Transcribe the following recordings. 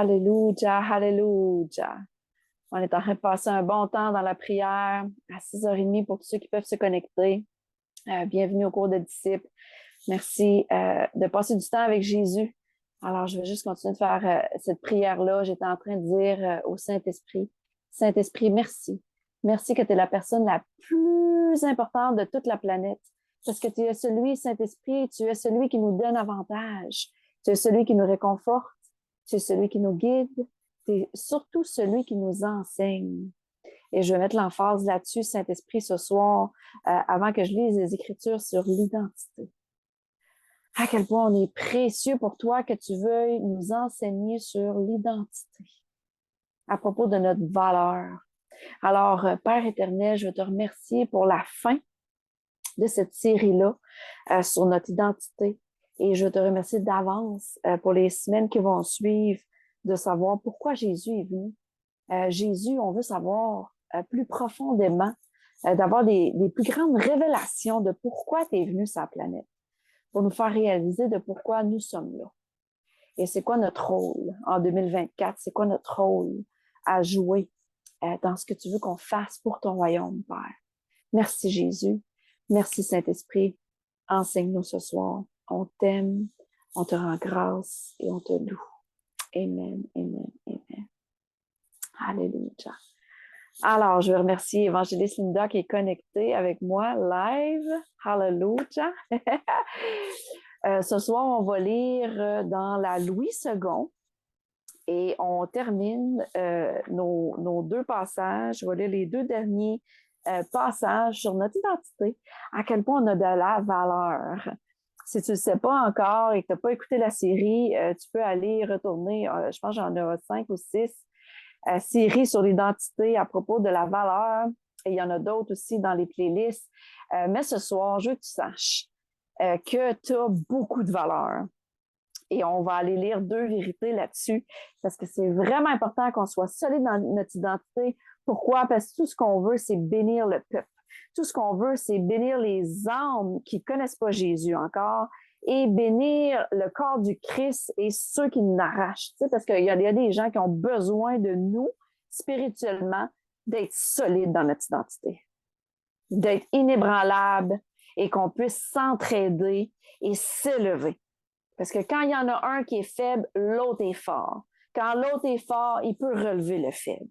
Alléluia, alléluia. On est en train de passer un bon temps dans la prière à 6h30 pour tous ceux qui peuvent se connecter. Bienvenue au cours de disciples. Merci de passer du temps avec Jésus. Alors, je vais juste continuer de faire cette prière-là. J'étais en train de dire au Saint-Esprit, Saint-Esprit, merci. Merci que tu es la personne la plus importante de toute la planète. Parce que tu es celui, Saint-Esprit, tu es celui qui nous donne avantage. Tu es celui qui nous réconforte. Tu es celui qui nous guide. Tu es surtout celui qui nous enseigne. Et je vais mettre l'emphase là-dessus, Saint-Esprit, ce soir, avant que je lise les Écritures sur l'identité. À quel point on est précieux pour toi que tu veuilles nous enseigner sur l'identité, à propos de notre valeur. Alors, Père éternel, je veux te remercier pour la fin de cette série-là sur notre identité. Et je te remercie d'avance pour les semaines qui vont suivre, de savoir pourquoi Jésus est venu. Jésus, on veut savoir plus profondément, d'avoir des plus grandes révélations de pourquoi tu es venu sur la planète, pour nous faire réaliser de pourquoi nous sommes là. Et c'est quoi notre rôle en 2024? C'est quoi notre rôle à jouer dans ce que tu veux qu'on fasse pour ton royaume, Père? Merci Jésus. Merci Saint-Esprit. Enseigne-nous ce soir. On t'aime, on te rend grâce et on te loue. Amen, amen, amen. Alléluia. Alors, je vais remercier Évangéliste Linda qui est connectée avec moi live. Alléluia. Ce soir, on va lire dans la Louis II et on termine nos deux passages. Je vais lire les deux derniers passages sur notre identité, à quel point on a de la valeur. Si tu ne le sais pas encore et que tu n'as pas écouté la série, tu peux aller retourner, je pense que j'en ai 5 ou 6 séries sur l'identité à propos de la valeur. Et il y en a d'autres aussi dans les playlists. Mais ce soir, je veux que tu saches que tu as beaucoup de valeur. Et on va aller lire 2 vérités là-dessus parce que c'est vraiment important qu'on soit solide dans notre identité. Pourquoi? Parce que tout ce qu'on veut, c'est bénir le peuple. Tout ce qu'on veut, c'est bénir les âmes qui ne connaissent pas Jésus encore et bénir le corps du Christ et ceux qui l'arrachent. Tu sais, parce qu'il y a des gens qui ont besoin de nous, spirituellement, d'être solides dans notre identité, d'être inébranlables et qu'on puisse s'entraider et s'élever. Parce que quand il y en a un qui est faible, l'autre est fort. Quand l'autre est fort, il peut relever le faible.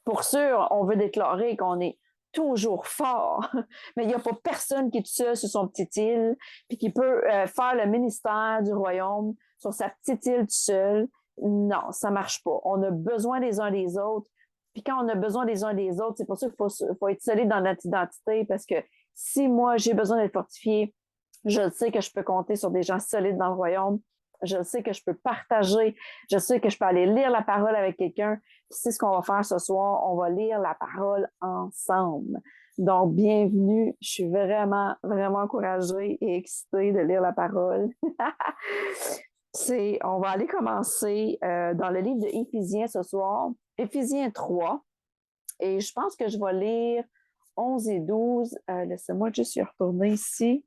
Pour sûr, on veut déclarer qu'on est toujours fort, mais il n'y a pas personne qui est tout seul sur son petite île puis qui peut faire le ministère du royaume sur sa petite île tout seul. Non, ça ne marche pas. On a besoin les uns des autres. Puis quand on a besoin les uns des autres, c'est pour ça qu'il faut être solide dans notre identité parce que si moi, j'ai besoin d'être fortifié, je sais que je peux compter sur des gens solides dans le royaume. Je sais que je peux partager. Je sais que je peux aller lire la parole avec quelqu'un. C'est ce qu'on va faire ce soir. On va lire la parole ensemble. Donc, bienvenue. Je suis vraiment, vraiment encouragée et excitée de lire la parole. On va aller commencer dans le livre de Éphésiens ce soir. Éphésiens 3. Et je pense que je vais lire 11 et 12. Laissez-moi juste y retourner ici.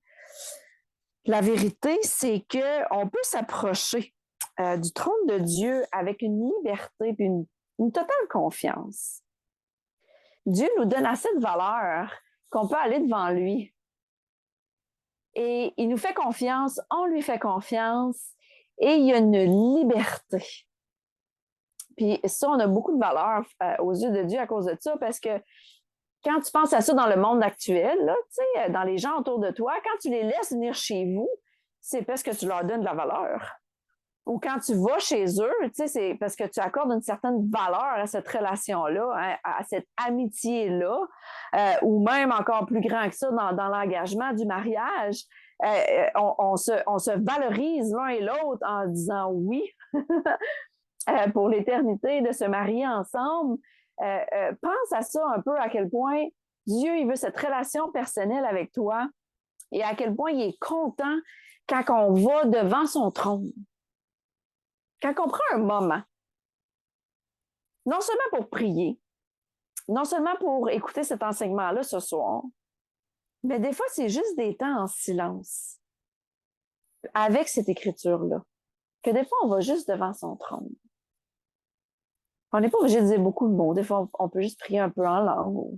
La vérité, c'est qu'on peut s'approcher du trône de Dieu avec une liberté et une totale confiance. Dieu nous donne assez de valeur qu'on peut aller devant lui. Et il nous fait confiance, on lui fait confiance et il y a une liberté. Puis ça, on a beaucoup de valeur aux yeux de Dieu à cause de ça parce que quand tu penses à ça dans le monde actuel, là, dans les gens autour de toi, quand tu les laisses venir chez vous, c'est parce que tu leur donnes de la valeur. Ou quand tu vas chez eux, c'est parce que tu accordes une certaine valeur à cette relation-là, hein, à cette amitié-là, ou même encore plus grand que ça dans l'engagement du mariage. On se valorise l'un et l'autre en disant oui pour l'éternité de se marier ensemble. Pense à ça un peu, à quel point Dieu il veut cette relation personnelle avec toi et à quel point il est content quand on va devant son trône. Quand on prend un moment, non seulement pour prier, non seulement pour écouter cet enseignement-là ce soir, mais des fois, c'est juste des temps en silence avec cette écriture-là, que des fois, on va juste devant son trône. On n'est pas obligé de dire beaucoup de mots. Des fois, on peut juste prier un peu en langue.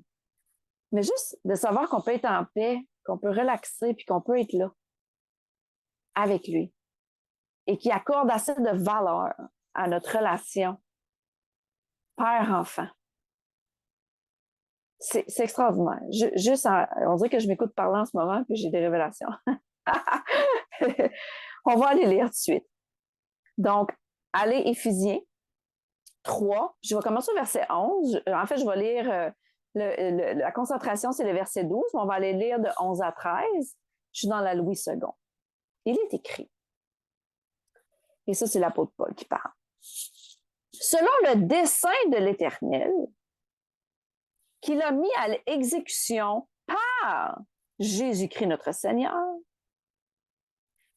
Mais juste de savoir qu'on peut être en paix, qu'on peut relaxer, puis qu'on peut être là avec lui. Et qui accorde assez de valeur à notre relation père-enfant. C'est extraordinaire. On dirait que je m'écoute parler en ce moment, puis j'ai des révélations. On va aller lire tout de suite. Donc, allez, Éphésiens 3. Je vais commencer au verset 11. En fait, je vais lire la concentration, c'est le verset 12, mais on va aller lire de 11 à 13. Je suis dans la Louis II. Il est écrit, et ça, c'est l'apôtre Paul qui parle. Selon le dessein de l'Éternel, qu'il a mis à l'exécution par Jésus-Christ notre Seigneur.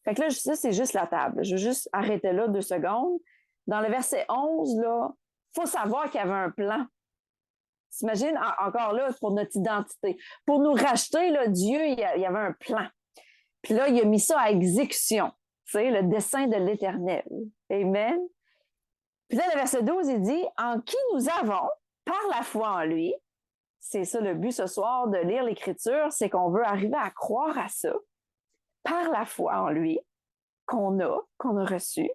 Fait que là, ça, c'est juste la table. Je vais juste arrêter là 2 secondes. Dans le verset 11, là, il faut savoir qu'il y avait un plan. T'imagines, encore là, pour notre identité. Pour nous racheter, là, Dieu, il y avait un plan. Puis là, il a mis ça à exécution. Tu sais, le dessein de l'Éternel. Amen. Puis là, le verset 12, il dit, en qui nous avons, par la foi en lui, c'est ça le but ce soir de lire l'Écriture, c'est qu'on veut arriver à croire à ça, par la foi en lui, qu'on a reçu,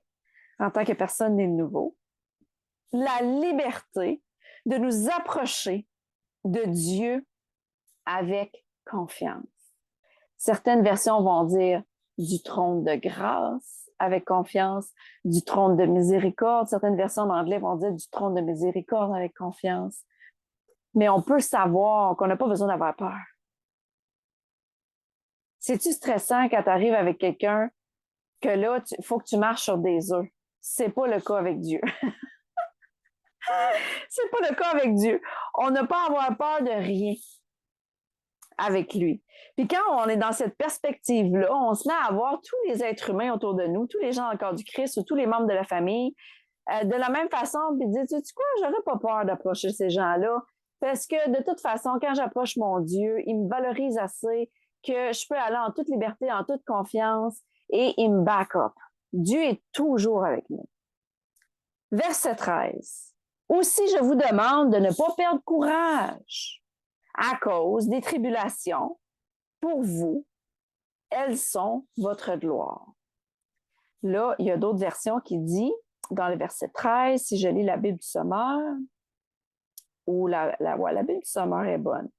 en tant que personne née de nouveau, la liberté de nous approcher de Dieu avec confiance. Certaines versions vont dire du trône de grâce avec confiance, du trône de miséricorde. Certaines versions en anglais vont dire du trône de miséricorde avec confiance. Mais on peut savoir qu'on n'a pas besoin d'avoir peur. C'est-tu stressant quand tu arrives avec quelqu'un que là, il faut que tu marches sur des œufs? C'est pas le cas avec Dieu. C'est pas le cas avec Dieu. On n'a pas à avoir peur de rien avec lui. Puis quand on est dans cette perspective-là, on se met à voir tous les êtres humains autour de nous, tous les gens dans le corps du Christ ou tous les membres de la famille, de la même façon, puis dire, tu sais quoi, j'aurais pas peur d'approcher ces gens-là, parce que de toute façon, quand j'approche mon Dieu, il me valorise assez que je peux aller en toute liberté, en toute confiance, et il me back up. Dieu est toujours avec nous. Verset 13. Aussi, je vous demande de ne pas perdre courage à cause des tribulations. Pour vous, elles sont votre gloire. Là, il y a d'autres versions qui disent, dans le verset 13, si je lis la Bible du Sommeur, ou la Bible du Sommeur est bonne.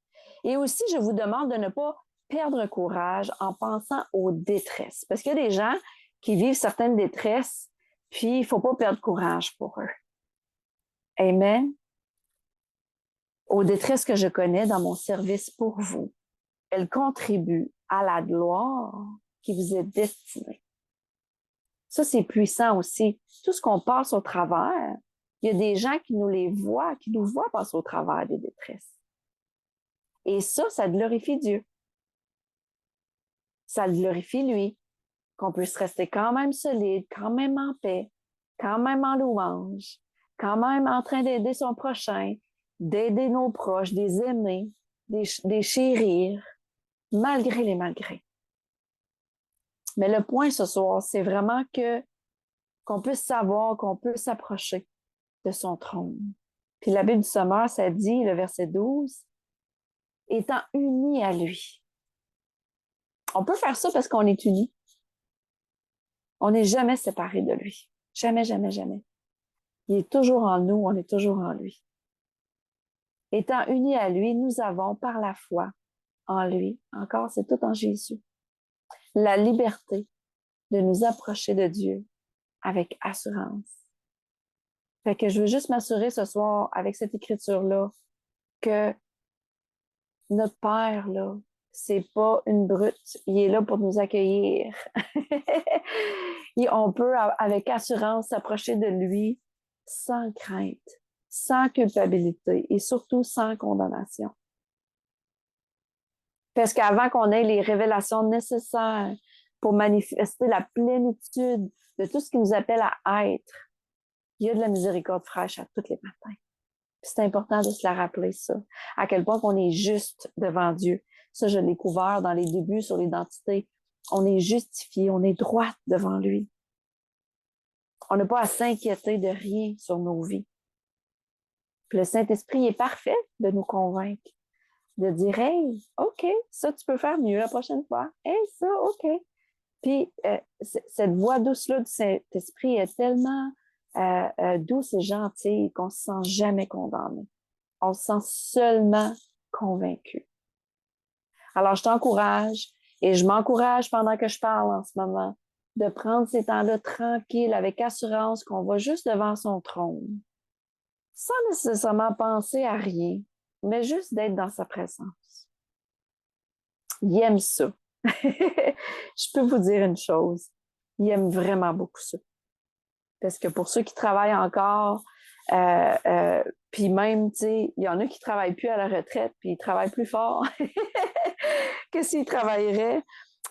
Et aussi, je vous demande de ne pas perdre courage en pensant aux détresses. Parce qu'il y a des gens qui vivent certaines détresses, puis il ne faut pas perdre courage pour eux. Amen. Aux détresses que je connais dans mon service pour vous, elles contribuent à la gloire qui vous est destinée. Ça, c'est puissant aussi. Tout ce qu'on passe au travers, il y a des gens qui nous les voient, qui nous voient passer au travers des détresses. Et ça glorifie Dieu. Ça glorifie lui, qu'on puisse rester quand même solide, quand même en paix, quand même en louange, quand même en train d'aider son prochain, d'aider nos proches, des aimer, des chérir, malgré les malgrés. Mais le point ce soir, c'est vraiment qu'on puisse savoir qu'on peut s'approcher de son trône. Puis la Bible du Sommeur, ça dit, le verset 12, étant unis à lui. On peut faire ça parce qu'on est unis. On n'est jamais séparés de lui. Jamais, jamais, jamais. Il est toujours en nous, on est toujours en lui. Étant unis à lui, nous avons par la foi en lui, encore c'est tout en Jésus, la liberté de nous approcher de Dieu avec assurance. Fait que je veux juste m'assurer ce soir avec cette écriture-là que notre Père, là, c'est pas une brute. Il est là pour nous accueillir. Et on peut, avec assurance, s'approcher de lui sans crainte, sans culpabilité et surtout sans condamnation. Parce qu'avant qu'on ait les révélations nécessaires pour manifester la plénitude de tout ce qui nous appelle à être, il y a de la miséricorde fraîche à tous les matins. C'est important de se la rappeler, ça. À quel point qu'on est juste devant Dieu. Ça, je l'ai couvert dans les débuts sur l'identité. On est justifié, on est droit devant lui. On n'a pas à s'inquiéter de rien sur nos vies. Puis le Saint-Esprit est parfait de nous convaincre, de dire, hey, OK, ça, tu peux faire mieux la prochaine fois. Hey, ça, OK. Puis cette voix douce-là du Saint-Esprit est tellement douce et gentille qu'on ne se sent jamais condamné. On se sent seulement convaincu. Alors, je t'encourage et je m'encourage pendant que je parle en ce moment de prendre ces temps-là tranquilles avec assurance qu'on va juste devant son trône, sans nécessairement penser à rien, mais juste d'être dans sa présence. Il aime ça. Je peux vous dire une chose, il aime vraiment beaucoup ça. Parce que pour ceux qui travaillent encore, puis même, tu sais, il y en a qui ne travaillent plus à la retraite, puis ils travaillent plus fort que s'ils travailleraient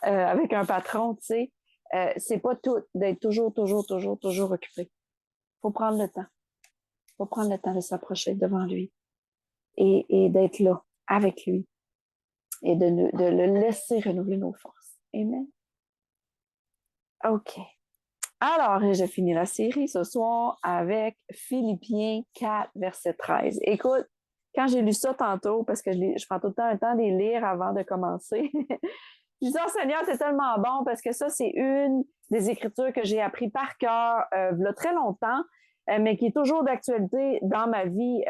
avec un patron, tu sais. C'est pas tout d'être toujours occupé. Il faut prendre le temps. Il faut prendre le temps de s'approcher devant lui et d'être là avec lui et de le laisser renouveler nos forces. Amen. OK. Alors, je finis la série ce soir avec Philippiens 4, verset 13. Écoute, quand j'ai lu ça tantôt, parce que je prends tout le temps un temps de les lire avant de commencer, je dis, oh Seigneur, c'est tellement bon parce que ça, c'est une des écritures que j'ai appris par cœur il y a très longtemps, mais qui est toujours d'actualité dans ma vie,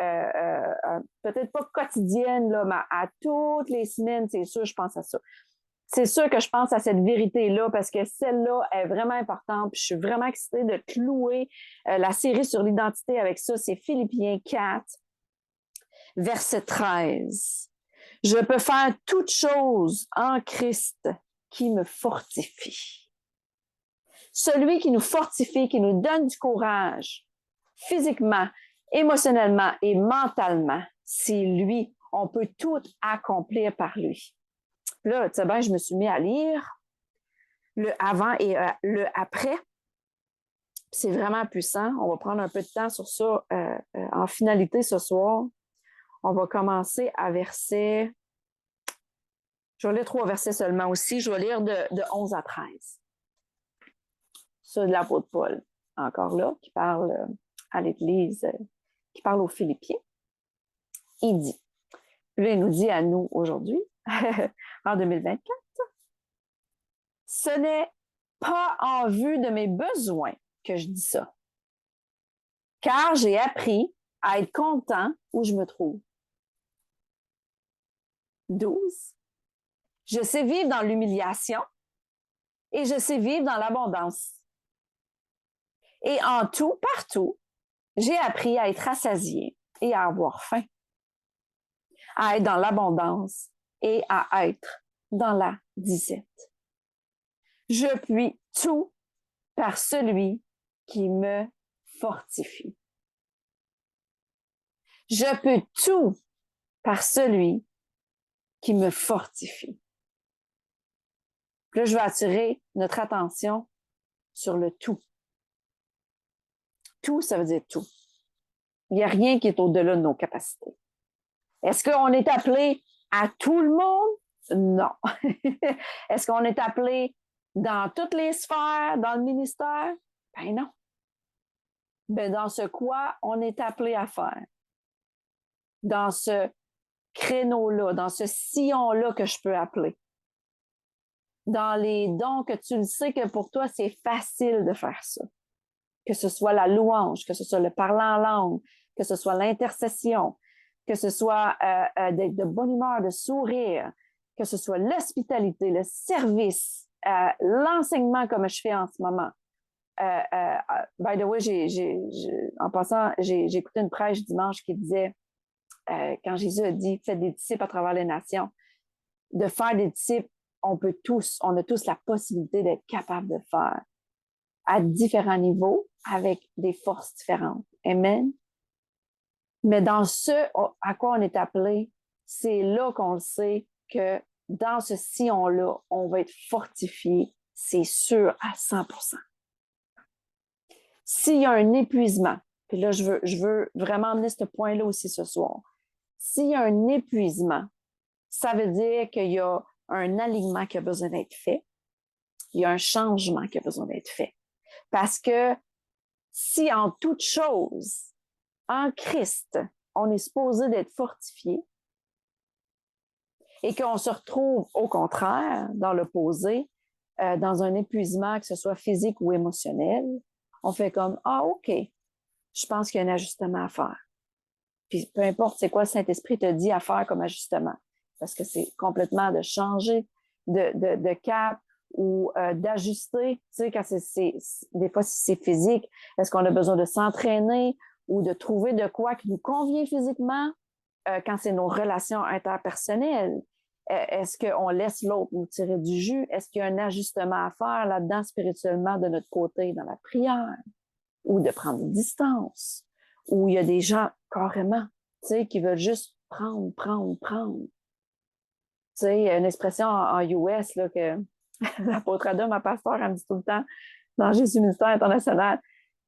peut-être pas quotidienne, là, mais à toutes les semaines, c'est sûr, je pense à ça. C'est sûr que je pense à cette vérité-là parce que celle-là est vraiment importante. Puis je suis vraiment excitée de clouer la série sur l'identité avec ça. C'est Philippiens 4, verset 13. Je peux faire toute chose en Christ qui me fortifie. Celui qui nous fortifie, qui nous donne du courage, physiquement, émotionnellement et mentalement, c'est lui. On peut tout accomplir par lui. Là, tu sais bien, je me suis mis à lire le avant et le après. C'est vraiment puissant. On va prendre un peu de temps sur ça en finalité ce soir. On va commencer à verset... Je vais lire 3 versets seulement aussi. Je vais lire de 11 à 13. Ça, de l'apôtre Paul, encore là, qui parle à l'Église, qui parle aux Philippiens. Il dit, là, il nous dit à nous aujourd'hui, en 2024, ce n'est pas en vue de mes besoins que je dis ça, car j'ai appris à être content où je me trouve. 12. Je sais vivre dans l'humiliation et je sais vivre dans l'abondance. Et en tout, partout, j'ai appris à être rassasié et à avoir faim, à être dans l'abondance et à être dans la disette. Je puis tout par celui qui me fortifie. Je peux tout par celui qui me fortifie. Là, je vais attirer notre attention sur le tout. Tout, ça veut dire tout. Il n'y a rien qui est au-delà de nos capacités. Est-ce qu'on est appelé à tout le monde? Non. Est-ce qu'on est appelé dans toutes les sphères, dans le ministère? Ben non. Ben dans ce quoi on est appelé à faire. Dans ce créneau-là, dans ce sillon-là que je peux appeler. Dans les dons que tu le sais que pour toi, c'est facile de faire ça. Que ce soit la louange, que ce soit le parler en langue, que ce soit l'intercession, que ce soit d'être de bonne humeur, de sourire, que ce soit l'hospitalité, le service, l'enseignement comme je fais en ce moment. By the way, en passant, j'ai écouté une prêche dimanche qui disait, quand Jésus a dit « Faites des disciples à travers les nations », de faire des disciples, on a tous la possibilité d'être capable de faire à différents niveaux, avec des forces différentes. Amen. Mais dans ce à quoi on est appelé, c'est là qu'on le sait que dans ce sillon-là, on va être fortifié, c'est sûr, à 100%. S'il y a un épuisement, puis là, je veux vraiment amener ce point-là aussi ce soir. S'il y a un épuisement, ça veut dire qu'il y a un alignement qui a besoin d'être fait. Il y a un changement qui a besoin d'être fait. Parce que si en toute chose, en Christ, on est supposé d'être fortifié et qu'on se retrouve au contraire, dans l'opposé, dans un épuisement, que ce soit physique ou émotionnel, on fait comme, ah, OK, je pense qu'il y a un ajustement à faire. Puis peu importe c'est quoi le Saint-Esprit te dit à faire comme ajustement, parce que c'est complètement de changer de cap ou d'ajuster, tu sais, quand des fois si c'est physique, est-ce qu'on a besoin de s'entraîner ou de trouver de quoi qui nous convient physiquement quand c'est nos relations interpersonnelles? Est-ce qu'on laisse l'autre nous tirer du jus? Est-ce qu'il y a un ajustement à faire là-dedans spirituellement de notre côté dans la prière? Ou de prendre une distance? Ou il y a des gens carrément, tu sais, qui veulent juste prendre. Tu sais, une expression en US là, que l'apôtre Adam, ma pasteur, elle me dit tout le temps dans Jésus Ministère International,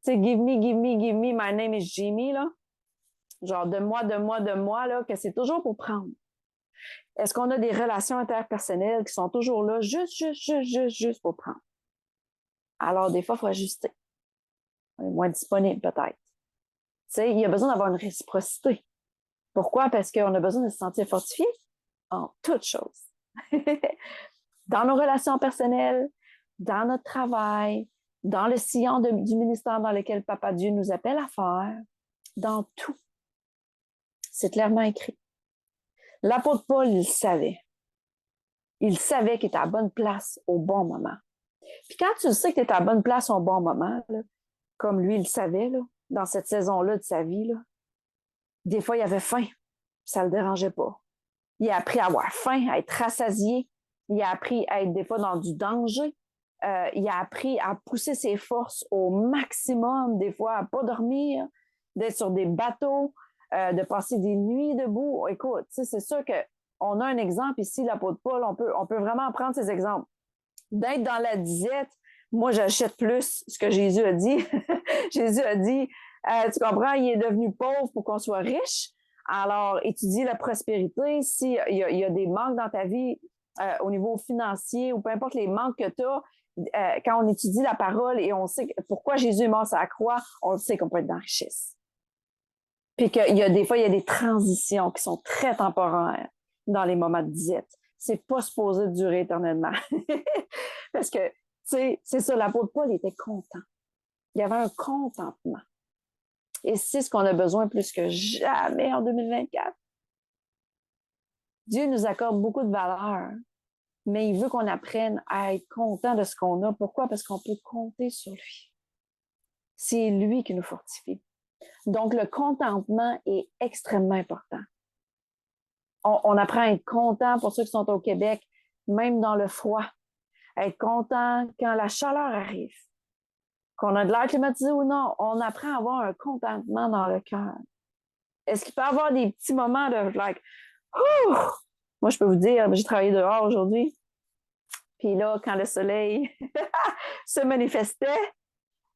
tu sais, give me, my name is Jimmy, là. Genre, de moi, là, que c'est toujours pour prendre. Est-ce qu'on a des relations interpersonnelles qui sont toujours là, juste pour prendre? Alors, des fois, il faut ajuster. On est moins disponible, peut-être. Tu sais, il y a besoin d'avoir une réciprocité. Pourquoi? Parce qu'on a besoin de se sentir fortifié en toutes choses. Dans nos relations personnelles, dans notre travail, dans le sillon du ministère dans lequel Papa Dieu nous appelle à faire, dans tout. C'est clairement écrit. L'apôtre Paul, il savait. Il savait qu'il était à la bonne place au bon moment. Puis quand tu sais que tu es à la bonne place au bon moment, là, comme lui, il le savait, là, dans cette saison-là de sa vie, là, des fois, il avait faim. Ça ne le dérangeait pas. Il a appris à avoir faim, à être rassasié. Il a appris à être des fois dans du danger. Il a appris à pousser ses forces au maximum, des fois à ne pas dormir, d'être sur des bateaux, de passer des nuits debout. Écoute, c'est sûr qu'on a un exemple ici, l'apôtre Paul, on peut vraiment prendre ces exemples. D'être dans la disette, moi, j'achète plus ce que Jésus a dit. Jésus a dit, tu comprends, il est devenu pauvre pour qu'on soit riche. Alors, étudie la prospérité. S'il y a des manques dans ta vie au niveau financier ou peu importe les manques que tu as, quand on étudie la parole et on sait pourquoi Jésus est mort sur la croix, on sait qu'on peut être dans la richesse. Puis qu'il y a des fois, il y a des transitions qui sont très temporaires dans les moments de disette. C'est pas supposé durer éternellement. Parce que, tu sais, c'est ça, l'apôtre Paul était content. Il y avait un contentement. Et c'est ce qu'on a besoin plus que jamais en 2024. Dieu nous accorde beaucoup de valeur, mais il veut qu'on apprenne à être content de ce qu'on a. Pourquoi? Parce qu'on peut compter sur lui. C'est lui qui nous fortifie. Donc, le contentement est extrêmement important. On apprend à être content pour ceux qui sont au Québec, même dans le froid. À être content quand la chaleur arrive. Qu'on a de l'air climatisé ou non, on apprend à avoir un contentement dans le cœur. Est-ce qu'il peut y avoir des petits moments de like, ouh! Moi, je peux vous dire, j'ai travaillé dehors aujourd'hui. Puis là, quand le soleil se manifestait,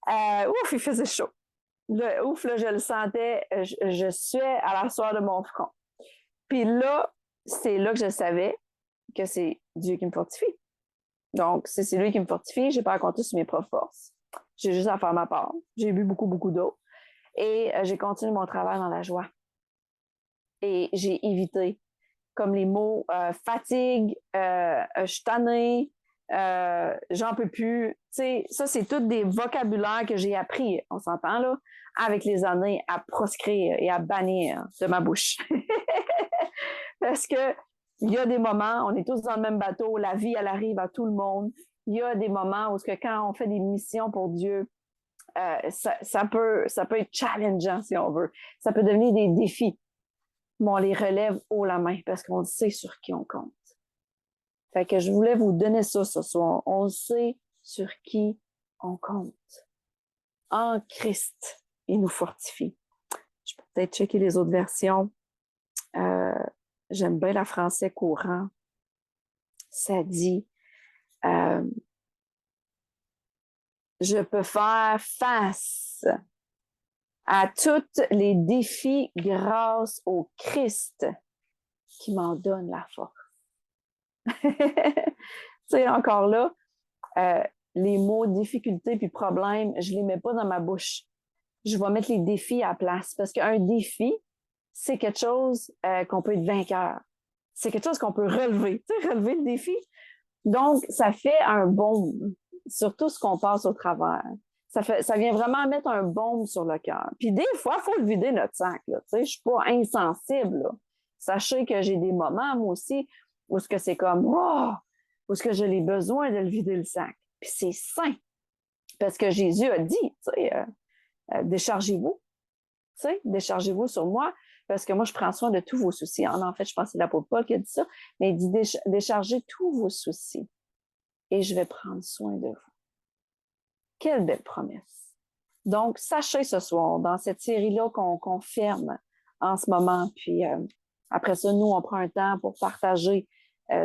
ouf, il faisait chaud. Ouf, là, je le sentais, je suais à la sueur de mon front. Puis là, c'est là que je savais que c'est Dieu qui me fortifie. Donc, c'est lui qui me fortifie, je n'ai pas à compter sur mes propres forces. J'ai juste à faire ma part. J'ai bu beaucoup d'eau. Et j'ai continué mon travail dans la joie. Et j'ai évité, comme les mots fatigue, je suis tannée, j'en peux plus. Tu sais, ça, c'est tous des vocabulaires que j'ai appris, on s'entend là, avec les années, à proscrire et à bannir de ma bouche. Parce que il y a des moments, on est tous dans le même bateau, la vie, elle arrive à tout le monde. Il y a des moments où quand on fait des missions pour Dieu, ça peut être challengeant, si on veut. Ça peut devenir des défis. Mais on les relève haut la main parce qu'on sait sur qui on compte. Fait que je voulais vous donner ça ce soir. On sait sur qui on compte. En Christ, il nous fortifie. Je peux peut-être checker les autres versions. J'aime bien la français courant. Ça dit je peux faire face à tous les défis grâce au Christ qui m'en donne la force. Tu sais, encore là, les mots difficulté puis problème, je les mets pas dans ma bouche. Je vais mettre les défis à la place parce qu'un défi, c'est quelque chose qu'on peut être vainqueur. C'est quelque chose qu'on peut relever, tu sais, relever le défi. Donc, ça fait un baume sur tout ce qu'on passe au travers. Ça vient vraiment mettre un baume sur le cœur. Puis des fois, il faut le vider notre sac. Là, tu sais, je ne suis pas insensible. Là. Sachez que j'ai des moments, moi aussi, où ce que c'est comme, oh, où ce que j'ai les besoins de le vider le sac. Puis c'est sain. Parce que Jésus a dit, tu sais, déchargez-vous. Tu sais, déchargez-vous sur moi, parce que moi, je prends soin de tous vos soucis. En fait, je pense que c'est l'apôtre Paul qui a dit ça, mais il dit déchargez tous vos soucis et je vais prendre soin de vous. Quelle belle promesse. Donc, sachez ce soir, dans cette série-là qu'on ferme en ce moment, puis après ça, nous, on prend un temps pour partager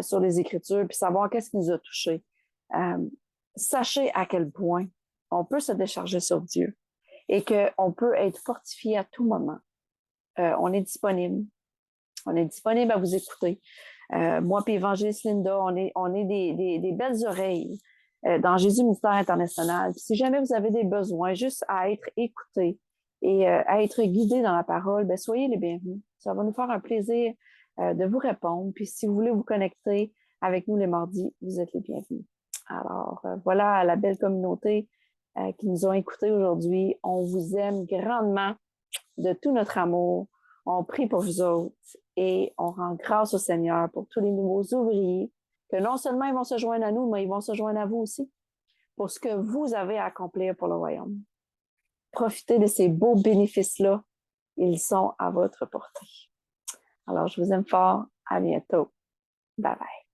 sur les Écritures, puis savoir qu'est-ce qui nous a touchés. Sachez à quel point on peut se décharger sur Dieu et qu'on peut être fortifié à tout moment. On est disponible. On est disponible à vous écouter. Moi et Évangéliste Linda, on est des belles oreilles dans Jésus Ministère International. Puis si jamais vous avez des besoins, juste à être écoutés et à être guidés dans la parole, bien, soyez les bienvenus. Ça va nous faire un plaisir de vous répondre. Puis si vous voulez vous connecter avec nous les mardis, vous êtes les bienvenus. Alors, voilà la belle communauté qui nous ont écoutés aujourd'hui. On vous aime grandement de tout notre amour. On prie pour vous autres et on rend grâce au Seigneur pour tous les nouveaux ouvriers que non seulement ils vont se joindre à nous, mais ils vont se joindre à vous aussi pour ce que vous avez à accomplir pour le royaume. Profitez de ces beaux bénéfices-là. Ils sont à votre portée. Alors, je vous aime fort. À bientôt. Bye bye.